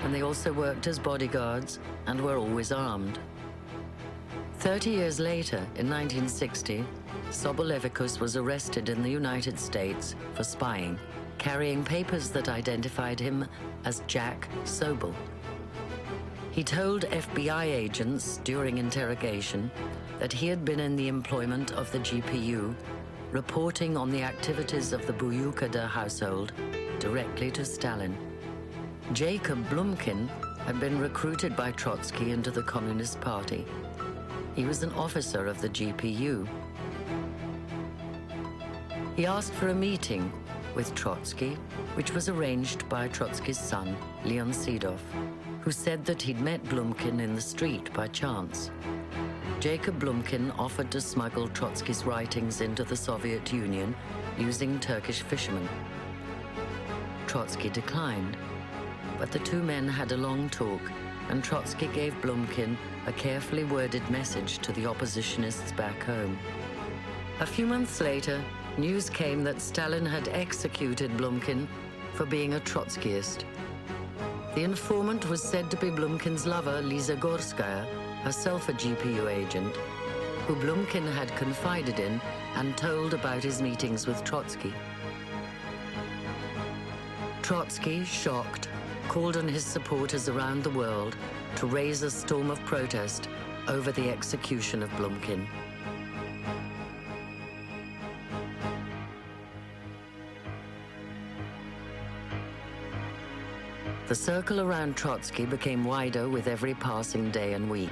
and they also worked as bodyguards and were always armed. 30 years later, in 1960, Sobolevicus was arrested in the United States for spying, carrying papers that identified him as Jack Sobel. He told FBI agents during interrogation that he had been in the employment of the GPU, reporting on the activities of the Buyukada household directly to Stalin. Jacob Blumkin had been recruited by Trotsky into the Communist Party. He was an officer of the GPU. He asked for a meeting with Trotsky, which was arranged by Trotsky's son, Leon Sedov, who said that he'd met Blumkin in the street by chance. Jacob Blumkin offered to smuggle Trotsky's writings into the Soviet Union using Turkish fishermen. Trotsky declined, but the two men had a long talk, and Trotsky gave Blumkin a carefully worded message to the oppositionists back home. A few months later, news came that Stalin had executed Blumkin for being a Trotskyist. The informant was said to be Blumkin's lover, Lisa Gorskaya, herself a GPU agent, who Blumkin had confided in and told about his meetings with Trotsky. Trotsky, shocked, called on his supporters around the world to raise a storm of protest over the execution of Blumkin. The circle around Trotsky became wider with every passing day and week.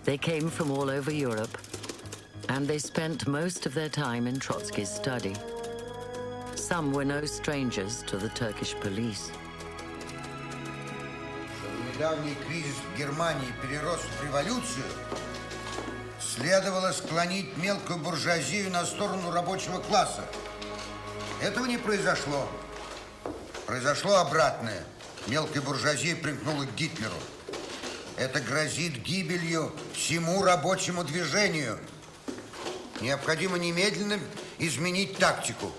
They came from all over Europe, and they spent most of their time in Trotsky's study. Some were no strangers to the Turkish police. Недавний кризис в Германии перерос в революцию, следовало склонить мелкую буржуазию на сторону рабочего класса. Этого не произошло. Произошло обратное. Мелкая буржуазия примкнула к Гитлеру. Это грозит гибелью всему рабочему движению. Необходимо немедленно изменить тактику.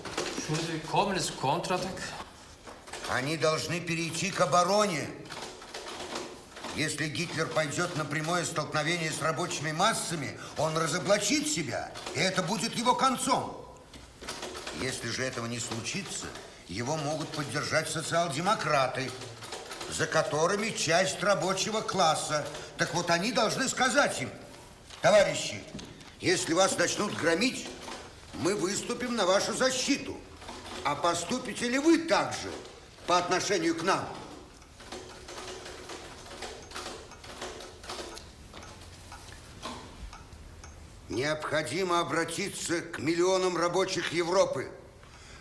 Они должны перейти к обороне. Если Гитлер пойдет на прямое столкновение с рабочими массами, он разоблачит себя, и это будет его концом. Если же этого не случится, его могут поддержать социал-демократы, за которыми часть рабочего класса. Так вот, они должны сказать им: товарищи, если вас начнут громить, мы выступим на вашу защиту. А поступите ли вы так же по отношению к нам? Необходимо обратиться к миллионам рабочих Европы.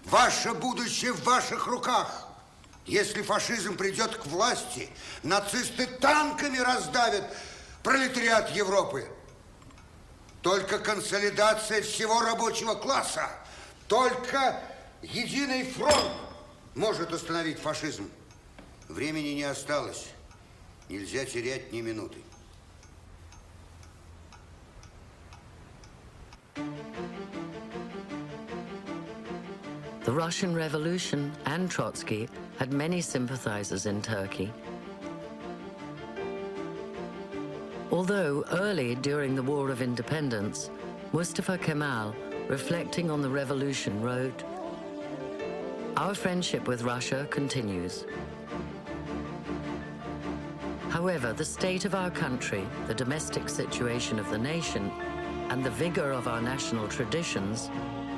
Ваше будущее в ваших руках. Если фашизм придет к власти, нацисты танками раздавят пролетариат Европы. Только консолидация всего рабочего класса, только единый фронт может остановить фашизм. Времени не осталось. Нельзя терять ни минуты. The Russian Revolution and Trotsky had many sympathizers in Turkey. Although early during the War of Independence, Mustafa Kemal, reflecting on the revolution, wrote, "Our friendship with Russia continues. However, the state of our country, the domestic situation of the nation, and the vigor of our national traditions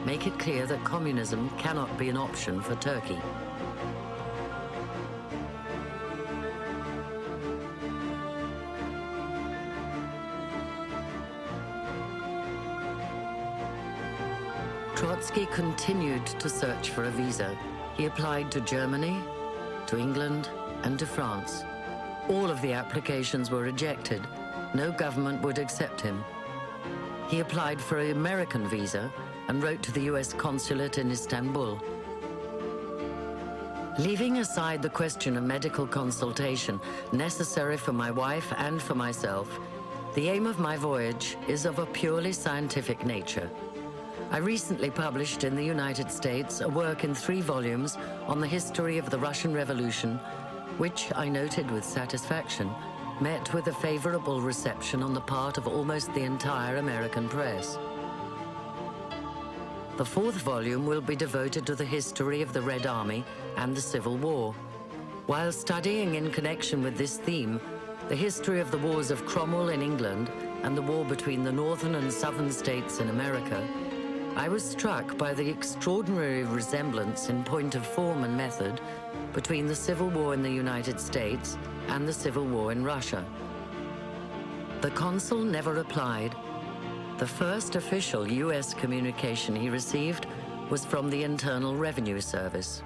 make it clear that communism cannot be an option for Turkey." Trotsky continued to search for a visa. He applied to Germany, to England, and to France. All of the applications were rejected. No government would accept him. He applied for an American visa and wrote to the US consulate in Istanbul. Leaving aside the question of medical consultation necessary for my wife and for myself, the aim of my voyage is of a purely scientific nature. I recently published in the United States a work in 3 volumes on the history of the Russian Revolution, which I noted with satisfaction met with a favorable reception on the part of almost the entire American press. The 4th volume will be devoted to the history of the Red Army and the Civil War. While studying in connection with this theme the history of the wars of Cromwell in England and the war between the northern and southern states in America, I was struck by the extraordinary resemblance in point of form and method between the Civil War in the United States and the Civil War in Russia. The consul never replied. The first official U.S. communication he received was from the Internal Revenue Service.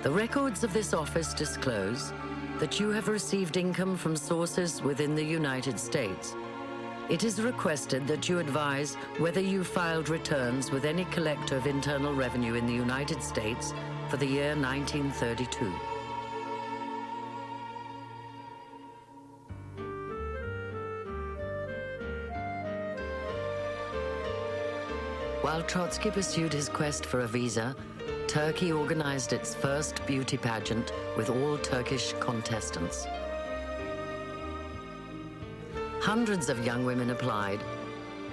The records of this office disclose that you have received income from sources within the United States. It is requested that you advise whether you filed returns with any collector of internal revenue in the United States for the year 1932. While Trotsky pursued his quest for a visa, Turkey organized its first beauty pageant with all Turkish contestants. Hundreds of young women applied.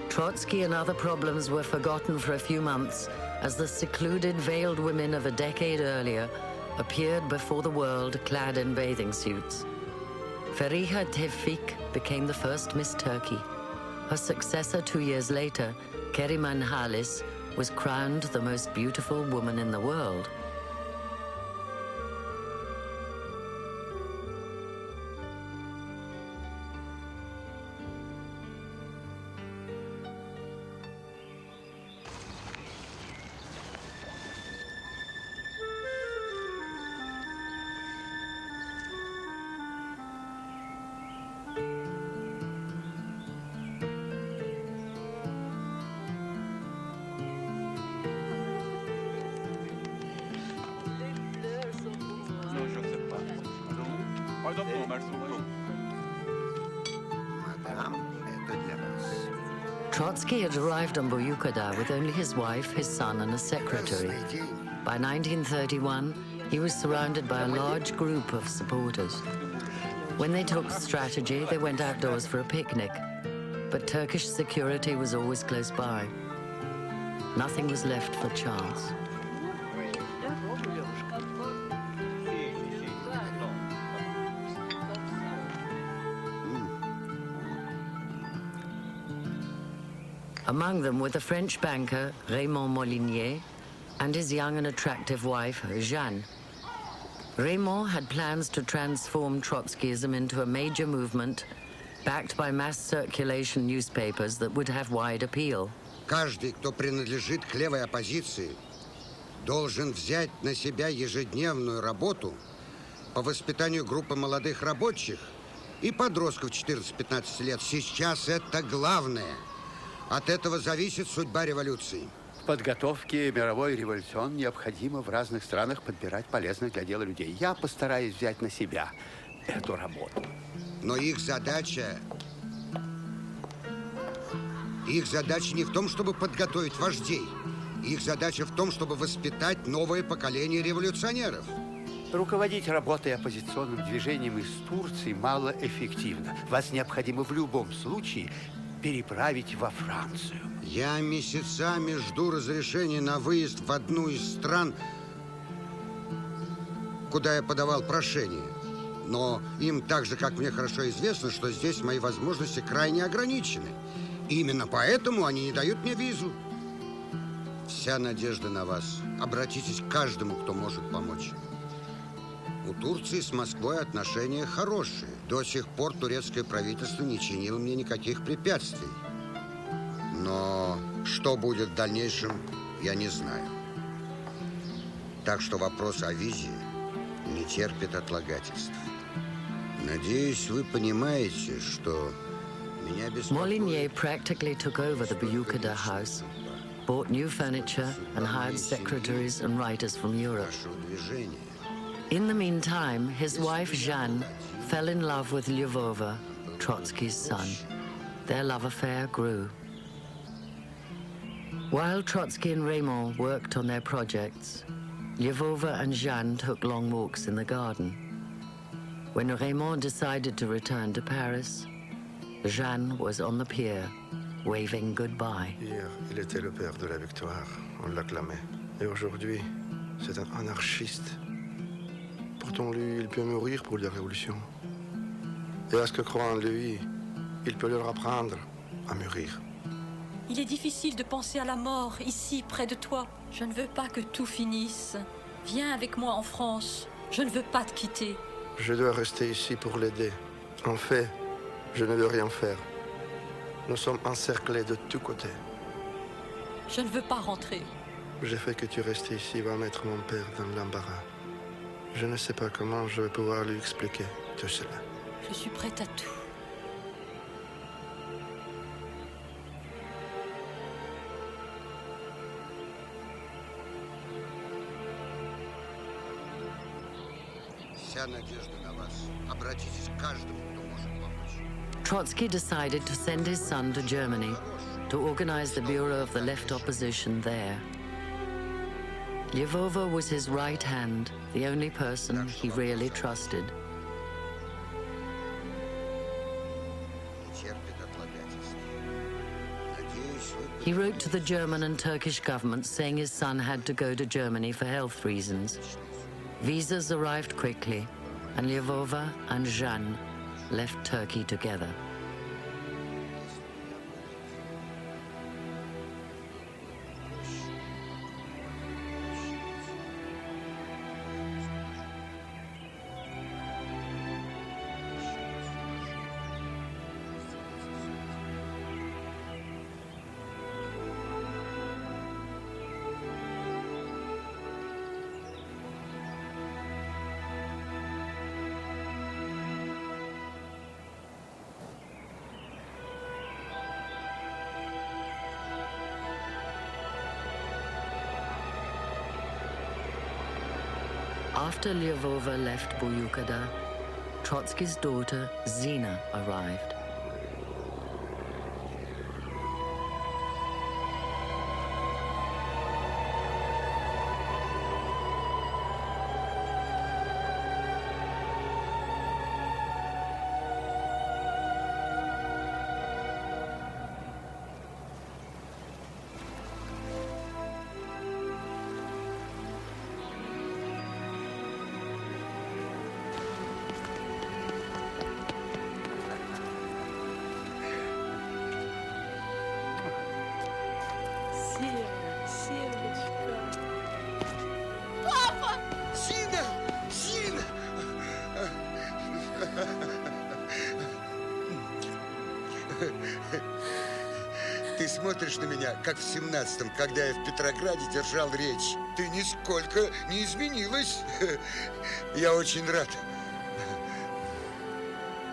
Trotsky and other problems were forgotten for a few months as the secluded, veiled women of a decade earlier appeared before the world clad in bathing suits. Feriha Tevfik became the first Miss Turkey. Her successor 2 years later, Keriman Halis, was crowned the most beautiful woman in the world. Trotsky had arrived on Buyukada with only his wife, his son, and a secretary. By 1931, he was surrounded by a large group of supporters. When they talked strategy, they went outdoors for a picnic. But Turkish security was always close by. Nothing was left for chance. Among them were the French banker Raymond Molinier and his young and attractive wife, Jeanne. Raymond had plans to transform Trotskyism into a major movement backed by mass circulation newspapers that would have wide appeal. Каждый, кто принадлежит к левой оппозиции, должен взять на себя ежедневную работу по воспитанию группы молодых рабочих и подростков 14-15 лет. Сейчас это главное. От этого зависит судьба революции. В подготовке мировой революции необходимо в разных странах подбирать полезных для дела людей. Я постараюсь взять на себя эту работу. Но их задача не в том, чтобы подготовить вождей. Их задача в том, чтобы воспитать новое поколение революционеров. Руководить работой оппозиционным движением из Турции малоэффективно. Вас необходимо в любом случае переправить во Францию. Я месяцами жду разрешения на выезд в одну из стран, куда я подавал прошение. Но им так же, как мне хорошо известно, что здесь мои возможности крайне ограничены. Именно поэтому они не дают мне визу. Вся надежда на вас. Обратитесь к каждому, кто может помочь. У Турции с Москвой отношения хорошие. До сих пор турецкое правительство не чинило мне никаких препятствий. Но что будет в дальнейшем, я не знаю. Так что вопрос о визе не терпит отлагательств. Надеюсь, вы понимаете, что меня беспокоит... Molinier practically took over the Buyukada house, bought new furniture and hired secretaries and writers from Europe. In the meantime, his wife Jeanne fell in love with Lyubova, Trotsky's son. Their love affair grew. While Trotsky and Raymond worked on their projects, Lyubova and Jeanne took long walks in the garden. When Raymond decided to return to Paris, Jeanne was on the pier, waving goodbye. Hier, il était le père de la victoire. On l'acclamait. Et aujourd'hui, c'est un anarchiste. Pourtant, lui, il peut mourir pour la révolution. Et à ce que croit en lui, il peut leur apprendre à mourir. Il est difficile de penser à la mort, ici, près de toi. Je ne veux pas que tout finisse. Viens avec moi en France. Je ne veux pas te quitter. Je dois rester ici pour l'aider. En fait, je ne veux rien faire. Nous sommes encerclés de tous côtés. Je ne veux pas rentrer. Le fait que tu restes ici va mettre mon père dans l'embarras. Je ne sais pas comment je vais pouvoir lui expliquer tout cela. Je suis prête à tout. Вся надежда на вас. Обратитесь к каждому, кто может помочь. Trotsky decided to send his son to Germany to organize the bureau of the left opposition there. Lyubova was his right hand, the only person he really trusted. Не терпит отлагательств. Надеюсь, вы... He wrote to the German and Turkish governments saying his son had to go to Germany for health reasons. Visas arrived quickly, and Lyubova and Jeanne left Turkey together. After Lyubova left Buyukada, Trotsky's daughter, Zina, arrived. Зина! Зина! Ты смотришь на меня, как в 17-м, когда я в Петрограде держал речь. Ты нисколько не изменилась. Я очень рад.